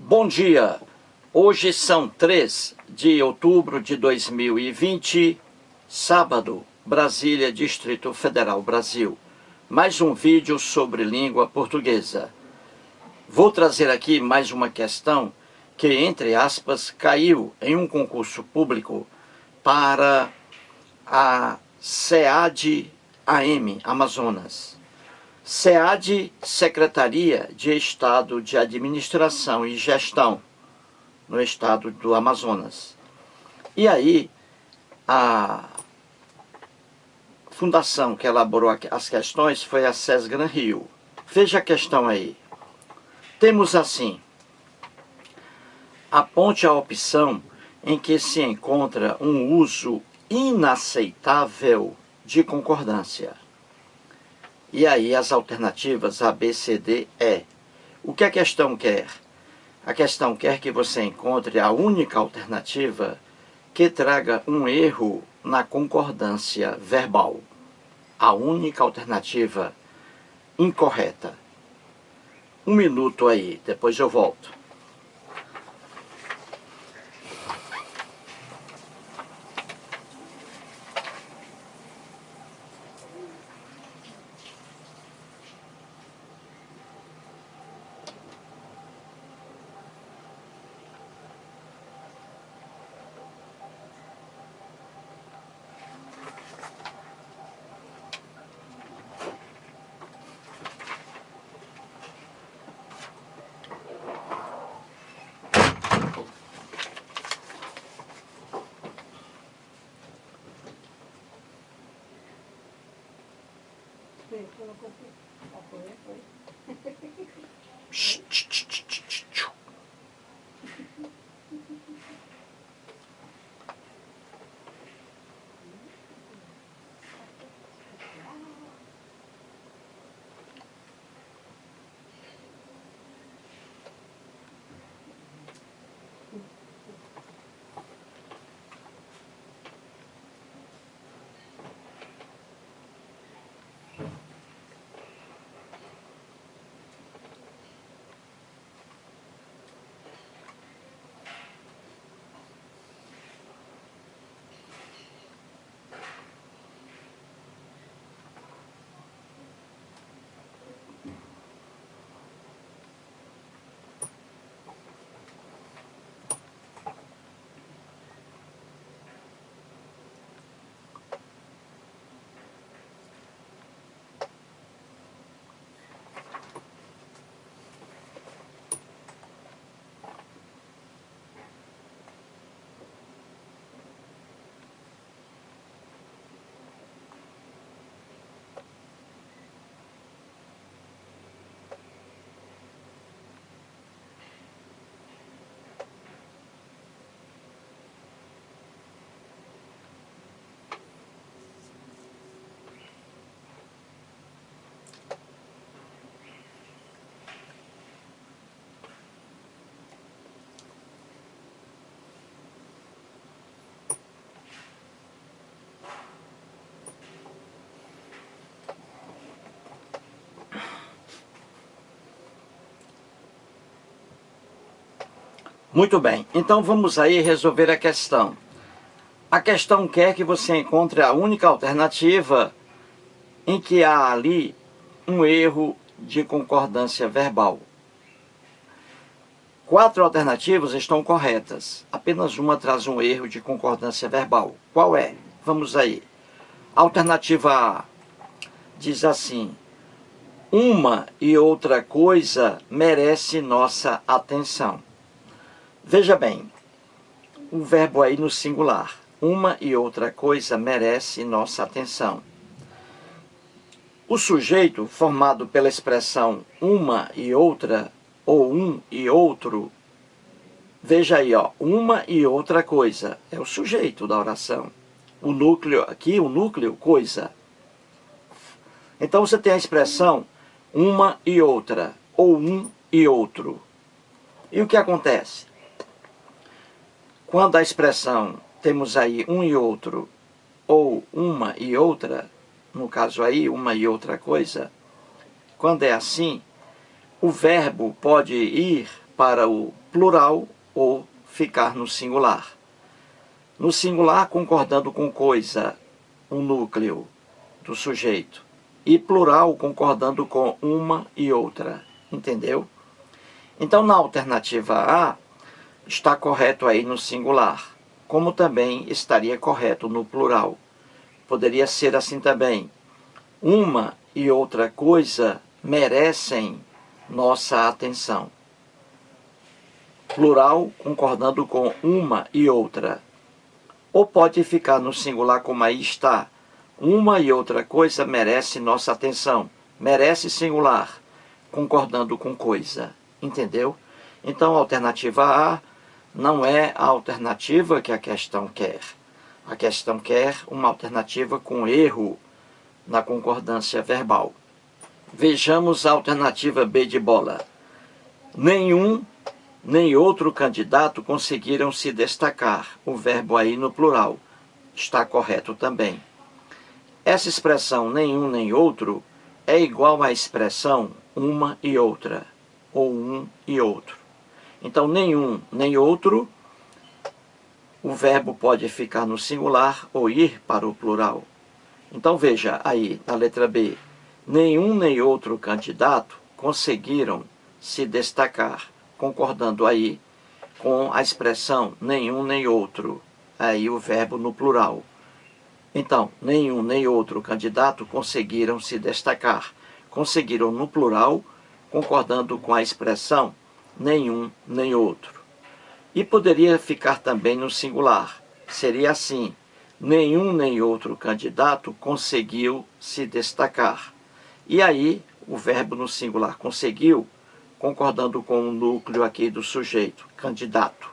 Bom dia, hoje são 3 de outubro de 2020, sábado, Brasília, Distrito Federal, Brasil. Mais um vídeo sobre língua portuguesa. Vou trazer aqui mais uma questão que, entre aspas, caiu em um concurso público para a SEAD-AM, Amazonas. SEAD, Secretaria de Estado de Administração e Gestão, no estado do Amazonas. E aí, a fundação que elaborou as questões foi a SESGRAN Rio. Veja a questão aí. Temos assim: aponte a opção em que se encontra um uso inaceitável de concordância. E aí as alternativas A, B, C, D, E. O que a questão quer? A questão quer que você encontre a única alternativa que traga um erro na concordância verbal. A única alternativa incorreta. Um minuto aí, depois eu volto. Muito bem, então vamos aí resolver a questão. A questão quer que você encontre a única alternativa em que há ali um erro de concordância verbal. 4 alternativas estão corretas, apenas uma traz um erro de concordância verbal. Qual é? Vamos aí. Alternativa A diz assim: uma e outra coisa merece nossa atenção. Veja bem, o verbo aí no singular. Uma e outra coisa merece nossa atenção. O sujeito, formado pela expressão uma e outra, ou um e outro, veja aí, ó, uma e outra coisa, é o sujeito da oração. O núcleo, aqui o núcleo, coisa. Então você tem a expressão uma e outra, ou um e outro. E o que acontece? Quando a expressão temos aí um e outro, ou uma e outra, no caso aí, uma e outra coisa, quando é assim, o verbo pode ir para o plural ou ficar no singular. No singular, concordando com coisa, um núcleo do sujeito. E plural, concordando com uma e outra. Entendeu? Então, na alternativa A, está correto aí no singular, como também estaria correto no plural. Poderia ser assim também. Uma e outra coisa merecem nossa atenção. Plural, concordando com uma e outra. Ou pode ficar no singular como aí está. Uma e outra coisa merece nossa atenção. Merece singular, concordando com coisa. Entendeu? Então, a alternativa A não é a alternativa que a questão quer. A questão quer uma alternativa com erro na concordância verbal. Vejamos a alternativa B de bola. Nenhum nem outro candidato conseguiram se destacar. O verbo aí no plural está correto também. Essa expressão nenhum nem outro é igual à expressão uma e outra, ou um e outro. Então, nenhum nem outro, o verbo pode ficar no singular ou ir para o plural. Então, veja aí na letra B. Nenhum nem outro candidato conseguiram se destacar, concordando aí com a expressão nenhum nem outro, aí o verbo no plural. Então, nenhum nem outro candidato conseguiram se destacar. Conseguiram no plural, concordando com a expressão nenhum nem outro. E poderia ficar também no singular. Seria assim: nenhum nem outro candidato conseguiu se destacar. E aí, o verbo no singular conseguiu, concordando com o núcleo aqui do sujeito, candidato.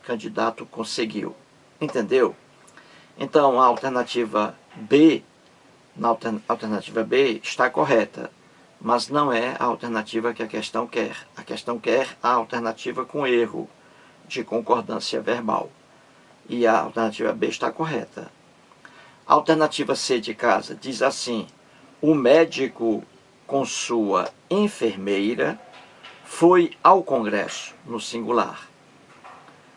Candidato conseguiu. Entendeu? Então, a alternativa B, na alternativa B, está correta, mas não é a alternativa que a questão quer. A questão quer a alternativa com erro de concordância verbal. E a alternativa B está correta. A alternativa C de casa diz assim: o médico com sua enfermeira foi ao congresso, no singular.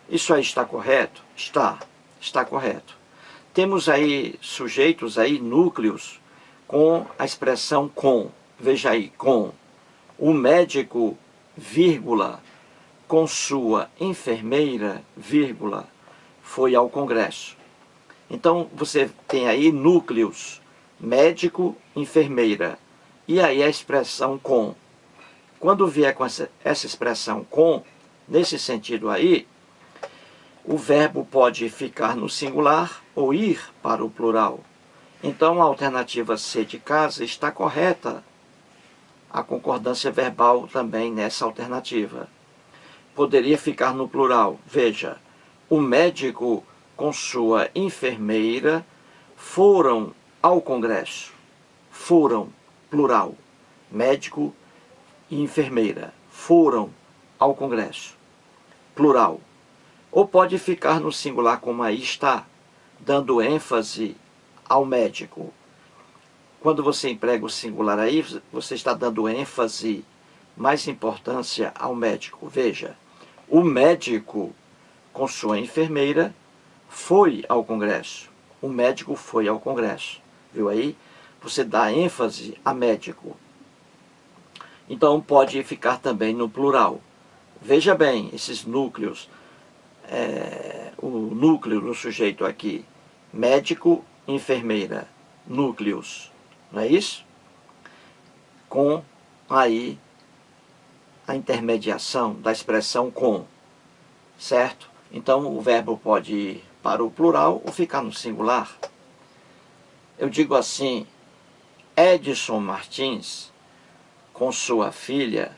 Isso aí está correto? Está correto. Temos aí sujeitos aí, núcleos, com a expressão com. Veja aí, com. O médico, vírgula, com sua enfermeira, vírgula, foi ao congresso. Então, você tem aí núcleos, médico, enfermeira. E aí a expressão com. Quando vier com essa expressão com, nesse sentido aí, o verbo pode ficar no singular ou ir para o plural. Então, a alternativa C de casa está correta. A concordância verbal também nessa alternativa. Poderia ficar no plural. Veja, o médico com sua enfermeira foram ao congresso. Foram, plural. Médico e enfermeira foram ao congresso. Plural. Ou pode ficar no singular como aí está, dando ênfase ao médico. Quando você emprega o singular aí, você está dando ênfase, mais importância ao médico. Veja, o médico com sua enfermeira foi ao congresso. O médico foi ao congresso. Viu aí? Você dá ênfase a médico. Então pode ficar também no plural. Veja bem, esses núcleos, o núcleo do sujeito aqui, médico, enfermeira, núcleos, não é isso? Com aí a intermediação da expressão com, certo? Então o verbo pode ir para o plural ou ficar no singular. Eu digo assim: Edson Martins, com sua filha,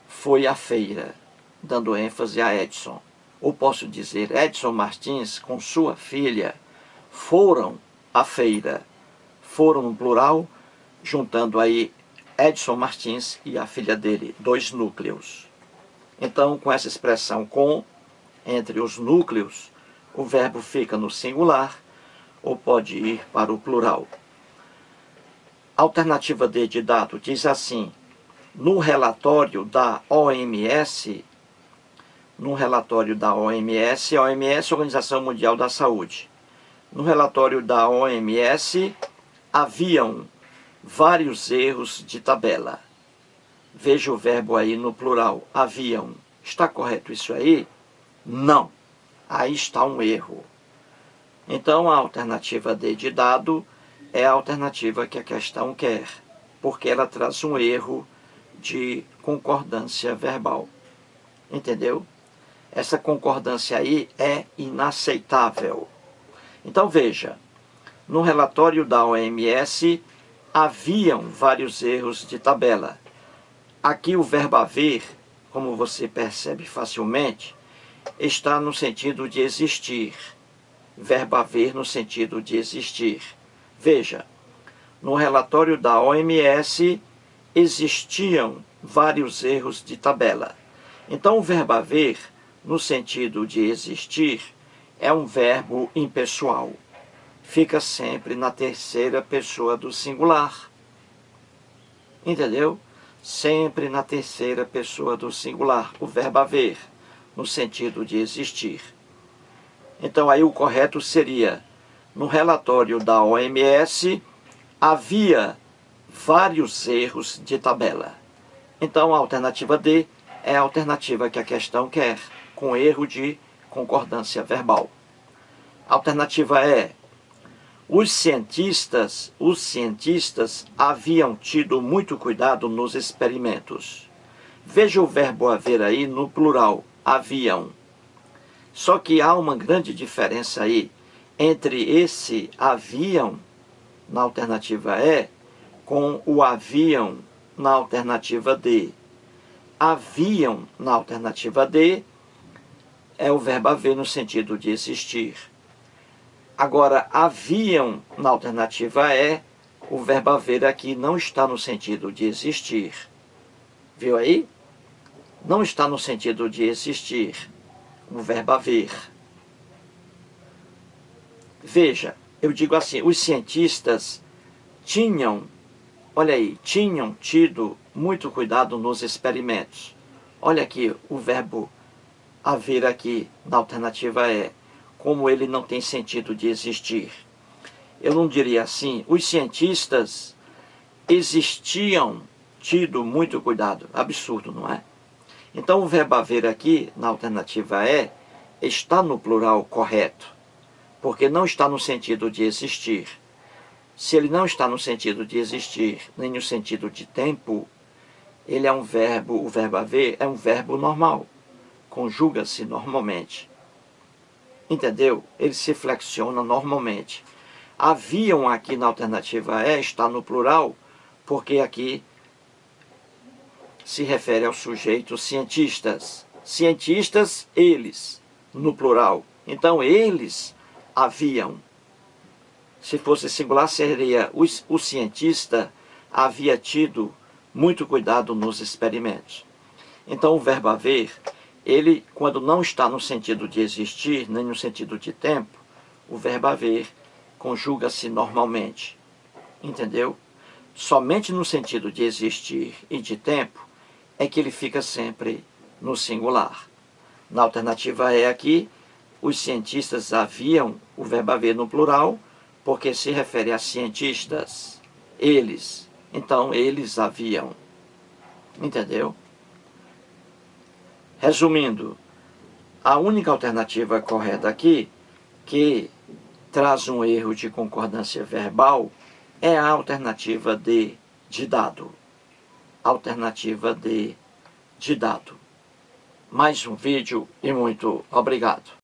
foi à feira, dando ênfase a Edson. Ou posso dizer, Edson Martins, com sua filha, foram à feira. Foram no plural, juntando aí Edson Martins e a filha dele, dois núcleos. Então, com essa expressão com, entre os núcleos, o verbo fica no singular ou pode ir para o plural. A alternativa D de dado diz assim: no relatório da OMS, num relatório da OMS, a OMS, Organização Mundial da Saúde. No relatório da OMS, haviam vários erros de tabela. Veja o verbo aí no plural, haviam. Está correto isso aí? Não. Aí está um erro. Então, a alternativa D de dado é a alternativa que a questão quer, porque ela traz um erro de concordância verbal. Entendeu? Essa concordância aí é inaceitável. Então, veja, no relatório da OMS, haviam vários erros de tabela. Aqui o verbo haver, como você percebe facilmente, está no sentido de existir. Verbo haver no sentido de existir. Veja, no relatório da OMS existiam vários erros de tabela. Então o verbo haver, no sentido de existir, é um verbo impessoal. Fica sempre na terceira pessoa do singular. Entendeu? Sempre na terceira pessoa do singular, o verbo haver, no sentido de existir. Então aí o correto seria, no relatório da OMS, havia vários erros de tabela. Então a alternativa D é a alternativa que a questão quer, com erro de concordância verbal. A alternativa E, os cientistas haviam tido muito cuidado nos experimentos. Veja o verbo haver aí no plural, haviam. Só que há uma grande diferença aí entre esse haviam na alternativa E com o haviam na alternativa D. Haviam na alternativa D é o verbo haver no sentido de existir. Agora, haviam na alternativa E, o verbo haver aqui não está no sentido de existir. Viu aí? Não está no sentido de existir. O verbo haver. Veja, eu digo assim, os cientistas tinham tido muito cuidado nos experimentos. Olha aqui o verbo haver aqui na alternativa E, como ele não tem sentido de existir. Eu não diria assim, os cientistas existiam tido muito cuidado. Absurdo, não é? Então o verbo haver aqui, na alternativa E, está no plural correto, porque não está no sentido de existir. Se ele não está no sentido de existir, nem no sentido de tempo, ele é um verbo, o verbo haver é um verbo normal, conjuga-se normalmente. Entendeu? Ele se flexiona normalmente. Haviam aqui na alternativa E, está no plural, porque aqui se refere ao sujeito cientistas. Cientistas, eles, no plural. Então, eles haviam. Se fosse singular, seria o cientista havia tido muito cuidado nos experimentos. Então, o verbo haver, ele, quando não está no sentido de existir, nem no sentido de tempo, o verbo haver conjuga-se normalmente. Entendeu? Somente no sentido de existir e de tempo é que ele fica sempre no singular. Na alternativa E aqui, os cientistas haviam o verbo haver no plural, porque se refere a cientistas, eles. Então, eles haviam. Entendeu? Resumindo, a única alternativa correta aqui, que traz um erro de concordância verbal, é a alternativa D de dado. Alternativa D de dado. Mais um vídeo e muito obrigado.